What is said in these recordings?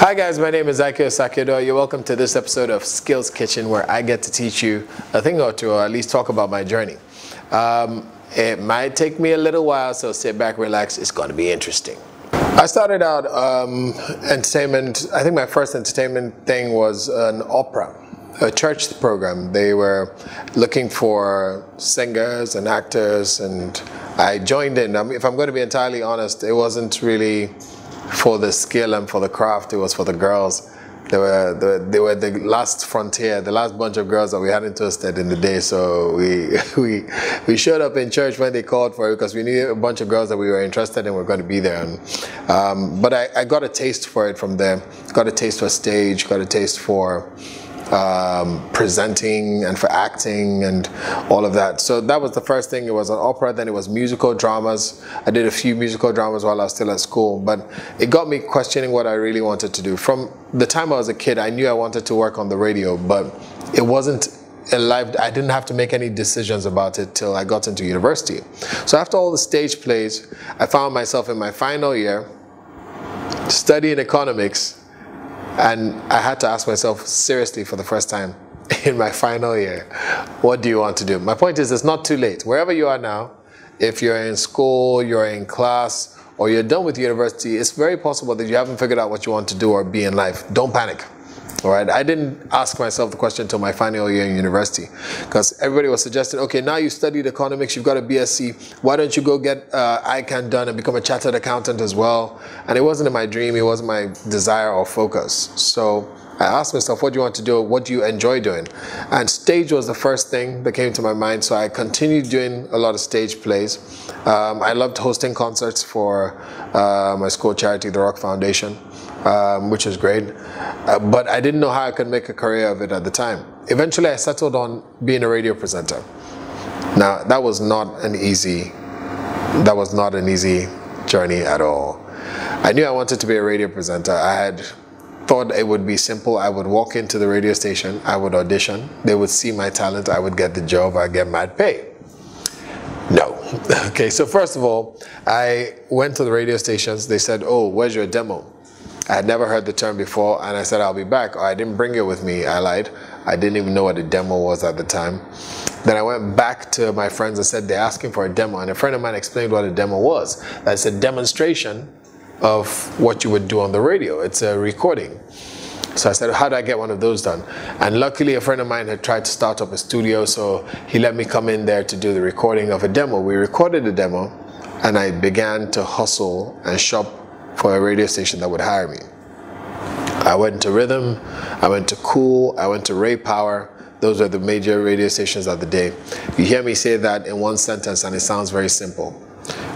Hi guys, my name is Osakioduwa. You're welcome to this episode of Skills Kitchen, where I get to teach you a thing or two, or at least talk about my journey. It might take me a little while, so sit back, relax. It's going to be interesting. I started out entertainment. I think my first entertainment thing was an opera, a church program. They were looking for singers and actors, and I joined in. If I'm going to be entirely honest, it wasn't really for the skill and for the craft. It was for the girls. They were the last frontier, the last bunch of girls that we hadn't toasted in the day. So we showed up in church when they called for it, because we knew a bunch of girls that we were interested in were going to be there. And, but I got a taste for it from there. Got a taste for stage. Got a taste for presenting and for acting and all of that. So that was the first thing. It was an opera, then it was musical dramas. I did a few musical dramas while I was still at school, but it got me questioning what I really wanted to do. From the time I was a kid, I knew I wanted to work on the radio, but it wasn't a life. I didn't have to make any decisions about it till I got into university. So after all the stage plays, I found myself in my final year studying economics. And I had to ask myself seriously for the first time in my final year, what do you want to do? My point is, it's not too late. Wherever you are now, if you're in school, you're in class, or you're done with university, it's very possible that you haven't figured out what you want to do or be in life. Don't panic. All right, I didn't ask myself the question until my final year in university, because everybody was suggesting, okay, now you studied economics, you've got a BSc, why don't you go get ICANN done and become a chartered accountant as well? And it wasn't in my dream, it wasn't my desire or focus. So I asked myself, what do you want to do? What do you enjoy doing? And stage was the first thing that came to my mind, so I continued doing a lot of stage plays. I loved hosting concerts for my school charity, the Rock Foundation, which was great. But I didn't know how I could make a career of it at the time. Eventually, I settled on being a radio presenter. Now, that was not an easy journey at all. I knew I wanted to be a radio presenter. I had thought it would be simple. I would walk into the radio station, I would audition, they would see my talent, I would get the job, I'd get mad pay. No. Okay, so first of all, I went to the radio stations. They said, oh, where's your demo? I had never heard the term before, and I said, I'll be back. I didn't bring it with me. I lied. I didn't even know what a demo was at the time. Then I went back to my friends and said, they're asking for a demo. And a friend of mine explained what a demo was. That's a demonstration of what you would do on the radio. It's a recording. So I said, how do I get one of those done? And luckily, a friend of mine had tried to start up a studio, so he let me come in there to do the recording of a demo. We recorded the demo, and I began to hustle and shop for a radio station that would hire me. I went to Rhythm, I went to Cool, I went to Ray Power. Those were the major radio stations of the day. You hear me say that in one sentence and it sounds very simple.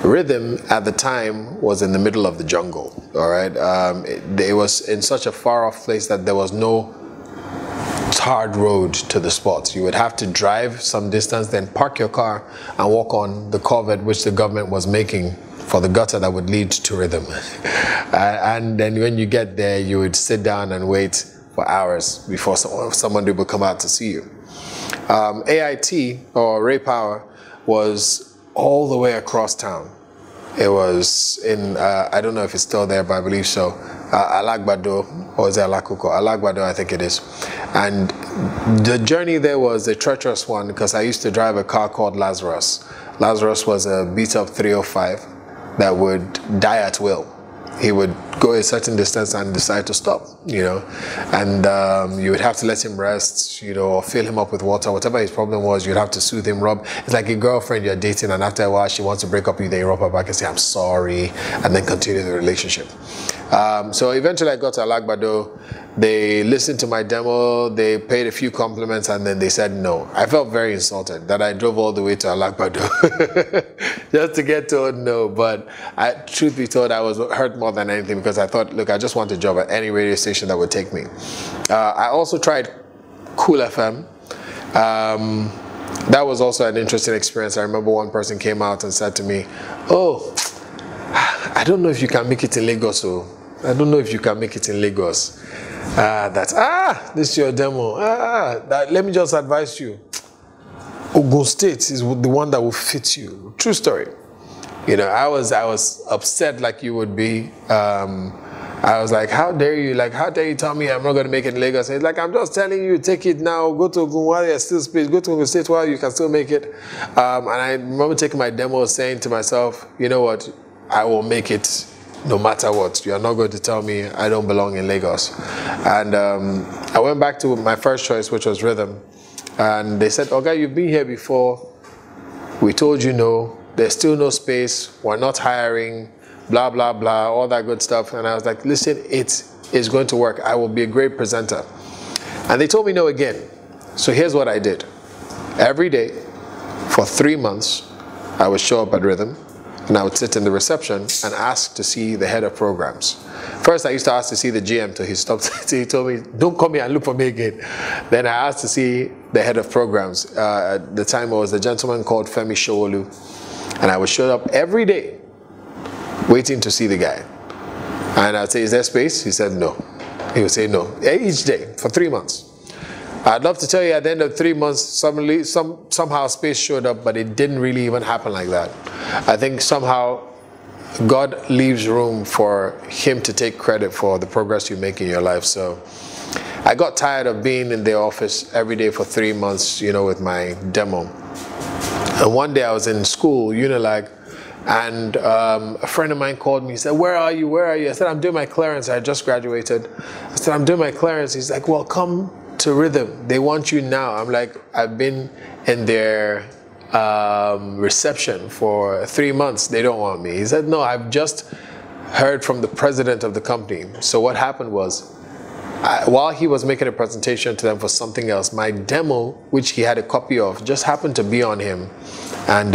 Rhythm at the time was in the middle of the jungle, all right? It was in such a far off place that there was no hard road to the spots. You would have to drive some distance, then park your car and walk on the culvert which the government was making for the gutter that would lead to Rhythm. And then when you get there, you would sit down and wait for hours before someone would come out to see you. AIT, or Ray Power, was all the way across town. It was in, I don't know if it's still there, but I believe so, Alagbado, or is it Alakuko? Alagbado, I think it is. And the journey there was a treacherous one, because I used to drive a car called Lazarus. Lazarus was a beat-up 305 that would die at will. He would go a certain distance and decide to stop, you know, and you would have to let him rest, you know, or fill him up with water. Whatever his problem was, you'd have to soothe him, rub. It's like a girlfriend you're dating, and after a while she wants to break up with you, then you rub her back and say, I'm sorry, and then continue the relationship. So eventually I got to Alagbado. They listened to my demo, they paid a few compliments, and then they said no. I felt very insulted that I drove all the way to Alagbado just to get told no. But truth be told, I was hurt more than anything, because I thought, look, I just want a job at any radio station that would take me. I also tried Cool FM. That was also an interesting experience. I remember one person came out and said to me, oh, I don't know if you can make it in Lagos. I don't know if you can make it in Lagos. This is your demo. Let me just advise you. Ogun State is the one that will fit you. True story. You know, I was upset like you would be. I was like, how dare you? Like, how dare you tell me I'm not going to make it in Lagos? He's like, I'm just telling you, take it now. Go to Ogun while there's still space. Go to Ogun State while you can still make it. And I remember taking my demo, saying to myself, you know what? I will make it no matter what. You're not going to tell me I don't belong in Lagos. And I went back to my first choice, which was rhythm. And they said, okay, you've been here before. We told you no. There's still no space. We're not hiring. Blah, blah, blah, all that good stuff. And I was like, listen, it is going to work. I will be a great presenter. And they told me no again. So here's what I did. Every day for 3 months, I would show up at Rhythm and I would sit in the reception and ask to see the head of programs. First, I used to ask to see the GM till he stopped. He told me, don't come here and look for me again. Then I asked to see the head of programs. At the time, it was a gentleman called Femi Showolu. And I would show up every day waiting to see the guy. And I'd say, is there space? He said no. He would say no. Each day for 3 months. I'd love to tell you at the end of 3 months, suddenly, somehow space showed up, but it didn't really even happen like that. I think somehow God leaves room for him to take credit for the progress you make in your life. So I got tired of being in the office every day for 3 months, you know, with my demo. And one day I was in school, Unilag, and a friend of mine called me. He said, where are you? Where are you? I said, I'm doing my clearance. I had just graduated. I said, I'm doing my clearance. He's like, well, come to Rhythm. They want you now. I'm like, I've been in their reception for 3 months. They don't want me. He said, no, I've just heard from the president of the company. So what happened was, while he was making a presentation to them for something else, my demo, which he had a copy of, just happened to be on him. And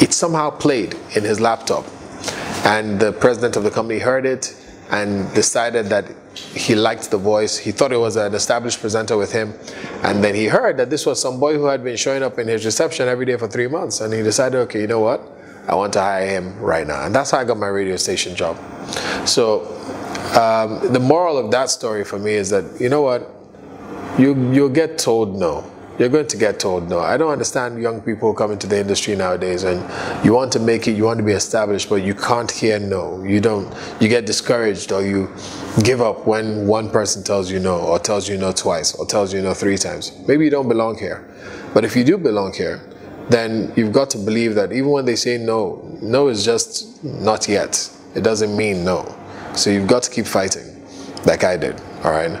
it somehow played in his laptop. And the president of the company heard it and decided that he liked the voice. He thought it was an established presenter with him. And then he heard that this was some boy who had been showing up in his reception every day for 3 months. And he decided, okay, you know what? I want to hire him right now. And that's how I got my radio station job. So the moral of that story for me is that, you know what? You'll get told no. You're going to get told no. I don't understand young people coming to the industry nowadays and you want to make it, you want to be established, but you can't hear no. You get discouraged or you give up when one person tells you no, or tells you no twice, or tells you no 3 times. Maybe you don't belong here. But if you do belong here, then you've got to believe that even when they say no, no is just not yet. It doesn't mean no. So you've got to keep fighting, like I did. All right.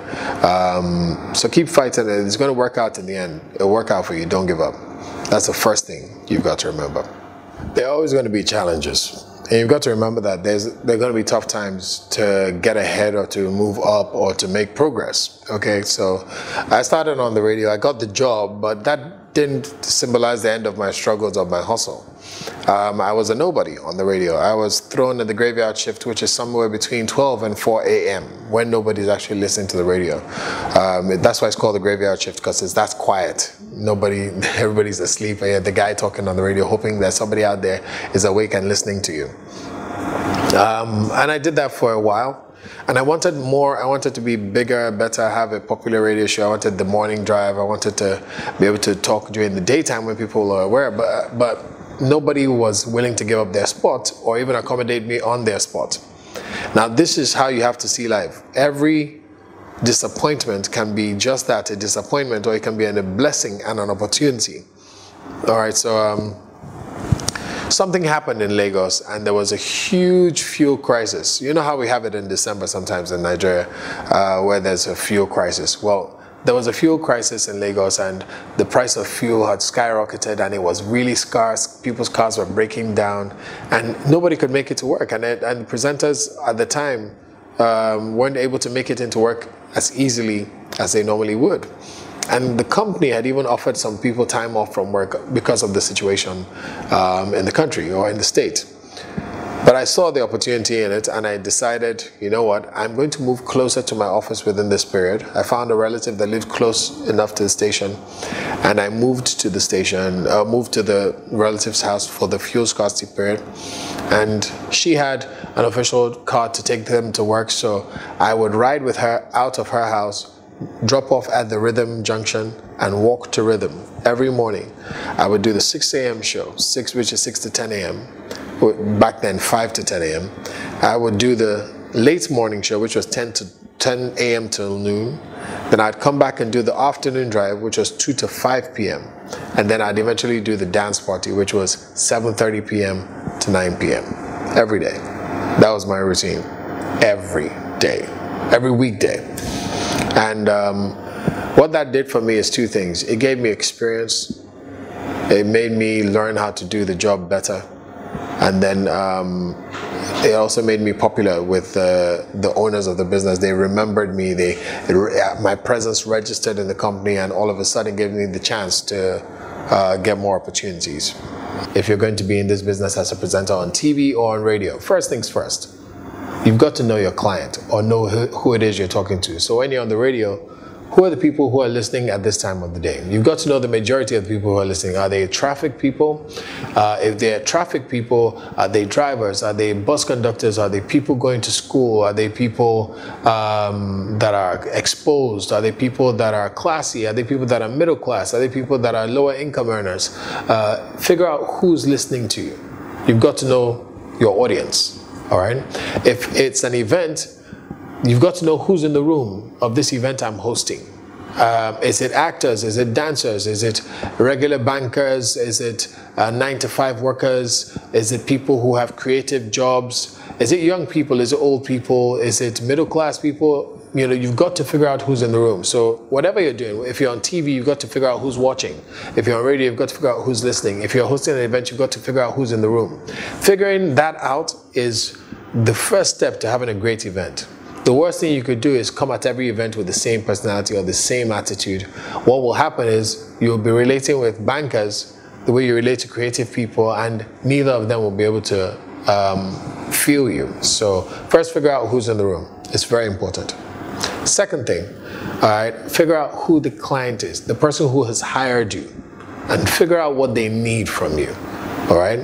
So keep fighting, and it's going to work out in the end. It'll work out for you. Don't give up. That's the first thing you've got to remember. There are always going to be challenges, and you've got to remember that there are going to be tough times to get ahead or to move up or to make progress. Okay. So I started on the radio. I got the job, but that didn't symbolize the end of my struggles or my hustle. I was a nobody on the radio. I was thrown in the graveyard shift, which is somewhere between 12 and 4 a.m. when nobody's actually listening to the radio. That's why it's called the graveyard shift, because it's that quiet. Everybody's asleep, and you're the guy talking on the radio, hoping that somebody out there is awake and listening to you. And I did that for a while. And I wanted more. I wanted to be bigger, better, have a popular radio show. I wanted the morning drive. I wanted to be able to talk during the daytime when people are aware. But nobody was willing to give up their spot or even accommodate me on their spot. Now, this is how you have to see life. Every disappointment can be just that, a disappointment, or it can be a blessing and an opportunity. All right, so something happened in Lagos and there was a huge fuel crisis. You know how we have it in December sometimes in Nigeria, where there's a fuel crisis. Well, there was a fuel crisis in Lagos and the price of fuel had skyrocketed and it was really scarce. People's cars were breaking down and nobody could make it to work. And the presenters at the time weren't able to make it into work as easily as they normally would. And the company had even offered some people time off from work because of the situation in the country or in the state. But I saw the opportunity in it and I decided, you know what, I'm going to move closer to my office within this period. I found a relative that lived close enough to the station and I moved to the station, moved to the relative's house for the fuel scarcity period. And she had an official car to take them to work, so I would ride with her out of her house, drop off at the Rhythm Junction and walk to Rhythm every morning. I would do the 6 a.m. show, which is 6 to 10 a.m. back then 5 to 10 a.m. I would do the late morning show, which was 10 a.m. till noon. Then I'd come back and do the afternoon drive, which was 2 to 5 p.m. And then I'd eventually do the dance party, which was 7:30 p.m. to 9 p.m. every day. That was my routine. Every day. Every weekday. And what that did for me is two things. It gave me experience. It made me learn how to do the job better. And then it also made me popular with the owners of the business. They remembered me. My presence registered in the company, and all of a sudden gave me the chance to get more opportunities. If you're going to be in this business as a presenter on TV or on radio, first things first, you've got to know your client or know who it is you're talking to. So when you're on the radio, who are the people who are listening at this time of the day? You've got to know the majority of the people who are listening. Are they traffic people? If they're traffic people, are they drivers? Are they bus conductors? Are they people going to school? Are they people that are exposed? Are they people that are classy? Are they people that are middle class? Are they people that are lower income earners? Figure out who's listening to you. You've got to know your audience, all right? If it's an event, you've got to know who's in the room of this event I'm hosting. Is it actors? Is it dancers? Is it regular bankers? Is it 9-to-5 workers? Is it people who have creative jobs? Is it young people? Is it old people? Is it middle class people? You know, you've got to figure out who's in the room. So whatever you're doing, if you're on TV, you've got to figure out who's watching. If you're on radio, you've got to figure out who's listening. If you're hosting an event, you've got to figure out who's in the room. Figuring that out is the first step to having a great event. The worst thing you could do is come at every event with the same personality or the same attitude. What will happen is you'll be relating with bankers the way you relate to creative people, and neither of them will be able to feel you. So first, figure out who's in the room. It's very important. Second thing, all right, figure out who the client is, the person who has hired you, and figure out what they need from you, all right?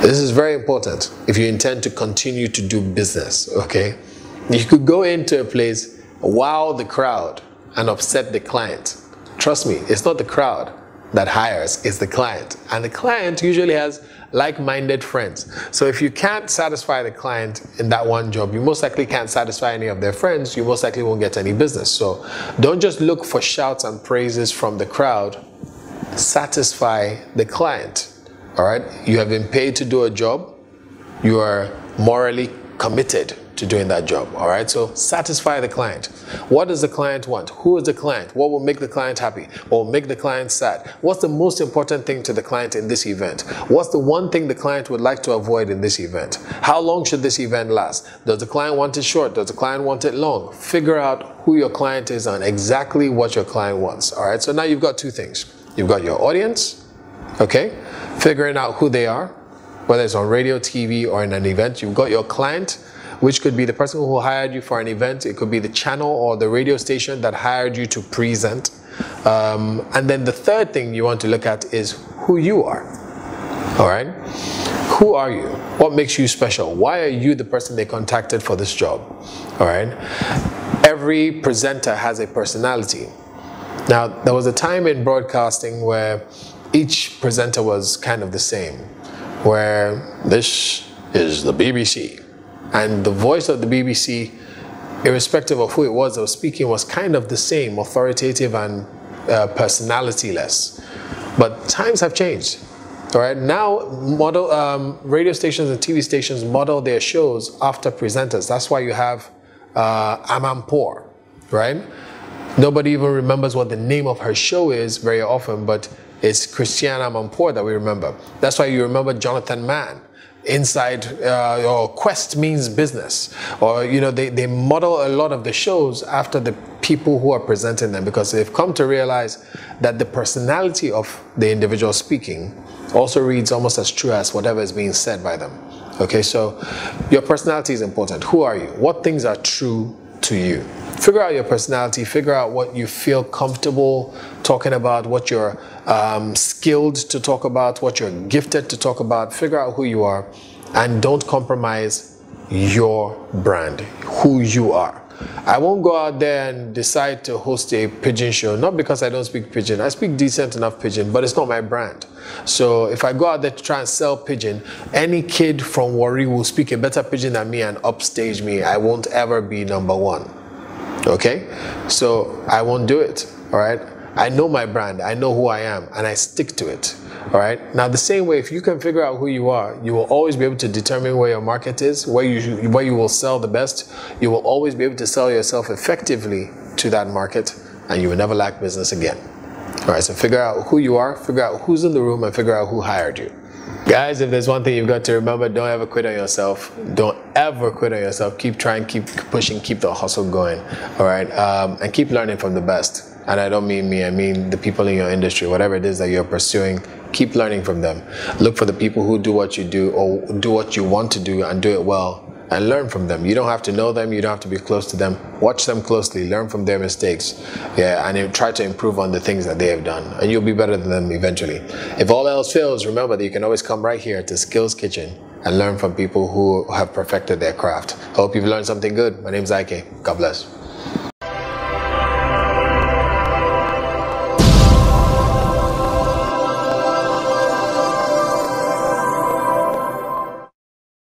This is very important if you intend to continue to do business, okay? You could go into a place, wow the crowd, and upset the client. Trust me, it's not the crowd that hires, it's the client. And the client usually has like-minded friends. So if you can't satisfy the client in that one job, you most likely can't satisfy any of their friends, you most likely won't get any business. So don't just look for shouts and praises from the crowd, satisfy the client, all right? You have been paid to do a job, you are morally committed to doing that job, all right? So satisfy the client. What does the client want? Who is the client? What will make the client happy? Or make the client sad? What's the most important thing to the client in this event? What's the one thing the client would like to avoid in this event? How long should this event last? Does the client want it short? Does the client want it long? Figure out who your client is and exactly what your client wants, all right? So now you've got two things. You've got your audience, okay? Figuring out who they are, whether it's on radio, TV, or in an event. You've got your client, which could be the person who hired you for an event. It could be the channel or the radio station that hired you to present. And then the third thing you want to look at is who you are, all right? Who are you? What makes you special? Why are you the person they contacted for this job, all right? Every presenter has a personality. Now, there was a time in broadcasting where each presenter was kind of the same, where this is the BBC. And the voice of the BBC, irrespective of who it was that was speaking, was kind of the same, authoritative and personality-less. But times have changed, all right? Now, radio stations and TV stations model their shows after presenters. That's why you have Amanpour, right? Nobody even remembers what the name of her show is very often, but it's Christiane Amanpour that we remember. That's why you remember Jonathan Mann. Inside or Quest Means Business, or you know, they model a lot of the shows after the people who are presenting them, because they've come to realize that the personality of the individual speaking also reads almost as true as whatever is being said by them. Okay, so your personality is important. Who are you? What things are true to you? Figure out your personality, figure out what you feel comfortable talking about, what you're skilled to talk about, what you're gifted to talk about. Figure out who you are and don't compromise your brand, who you are. I won't go out there and decide to host a pidgin show, not because I don't speak pidgin. I speak decent enough pidgin, but it's not my brand. So if I go out there to try and sell pidgin, any kid from Warri will speak a better pidgin than me and upstage me. I won't ever be number one. Okay? So I won't do it. All right? I know my brand. I know who I am, and I stick to it. All right. Now, the same way, if you can figure out who you are, you will always be able to determine where your market is, where you will sell the best. You will always be able to sell yourself effectively to that market, and you will never lack business again. All right. So figure out who you are, figure out who's in the room, and figure out who hired you. Guys, if there's one thing you've got to remember, don't ever quit on yourself. Don't ever quit on yourself. Keep trying, keep pushing, keep the hustle going. All right. And keep learning from the best. And I don't mean me, I mean the people in your industry, whatever it is that you're pursuing, keep learning from them. Look for the people who do what you do or do what you want to do and do it well, and learn from them. You don't have to know them, you don't have to be close to them. Watch them closely, learn from their mistakes, and try to improve on the things that they have done, and you'll be better than them eventually. If all else fails, remember that you can always come right here to Skills Kitchen and learn from people who have perfected their craft. I hope you've learned something good. My name is Ike. God bless.